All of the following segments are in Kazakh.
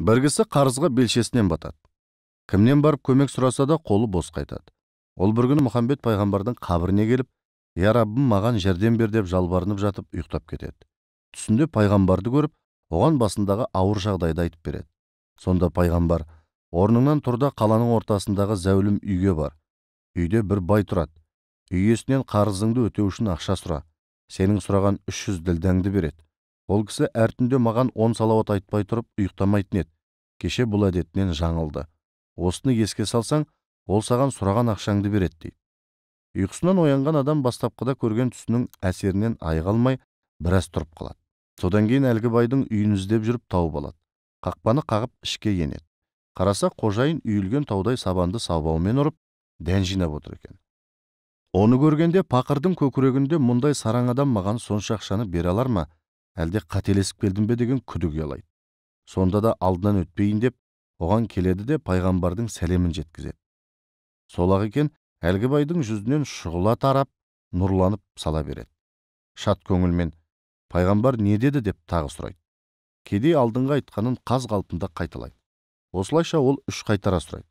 Біргісі қарызға белшесінен батады. Кімнен барып көмек сұраса да қолы бос қайтады. Ол бір күні Мұхаммед пайғамбардың қабіріне келіп, «Я Раббым, маған жәрдем бер» деп жалбарынып жатып ұйықтап кетеді. Түсінде пайғамбарды көріп, оған басындағы ауыр жағдайды айтып береді. Сонда пайғамбар: «Орныңнан тұр да қаланың ортасындағы зәулім үйге бар. Үйде бір бай тұрады. Үй иесінен қарызыңды өтеу үшін ақша сұра. Сенің сұраған 300 ділдәңді береді. Ол кісі әр түнде маған 10 салауат айтпай тұрып ұйықтамайтын еді. Кеше бұл әдетінен жаңылды. Осыны еске салсаң, ол саған сұраған ақшаңды береді» дейді. Ұйқысынан оянған адам бастапқыда көрген түсінің әсерінен айыға алмай біраз тұрып қалады. Содан кейін әлгі байдың үйін іздеп жүріп тауып алады. Қақпаны қағып ішке енеді. Қараса, қожайын үйілген таудай сабанды саубаумен ұрып, дән жинап отыр екен. Оны көргенде пақырдың көкірегінде мұндай сараң адам маған сонша ақшаны бере алар ма, әлде қателесіп келдім бе деген күдік ұялайды. Сонда да алдынан өтпейін деп, оған келеді де пайғамбардың сәлемін жеткізеді. Сол-ақ екен, әлгі байдың жүзінен шұғыла тарап, нұрланып сала береді. Шат көңілмен: «Пайғамбар не деді?» деп тағы сұрайды. Кедей алдыңғы айтқанын қаз қалпында қайталайды. Осылайша ол 3 қайтара сұрайды.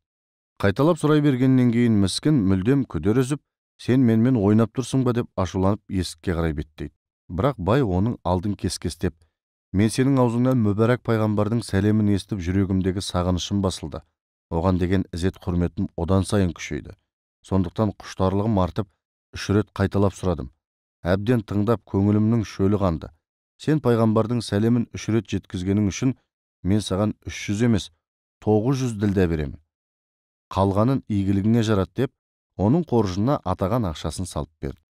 Қайталап сұрай бергеннен кейін міскін мүлдем күдер үзіп: «Сен менімен ойнап тұрсың ба?» деп ашуланып есікке қарай беттейді. Бірақ бай оның алдын кес-кестеп: «Мен сенің аузыңнан мүбәрак пайғамбардың сәлемін естіп жүрегімдегі сағынышым басылды. Оған деген ізет құрметім одан сайын күшейді. Сондықтан құштарлығым артып 3 рет қайталап сұрадым. Әбден тыңдап көңілімнің шөлі қанды. Сен пайғамбардың сәлемін 3 рет жеткізгенің үшін мен саған 300 емес 900 ділдә беремін. Қалғанын игілігіңе жарат» деп, оның қоржынына атаған ақшасын салып берді.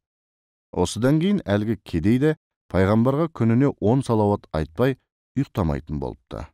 Осыдан кейін әлгі кедей де пайғамбарға күніне 10 салауат айтпай ұйықтамайтын болыпты.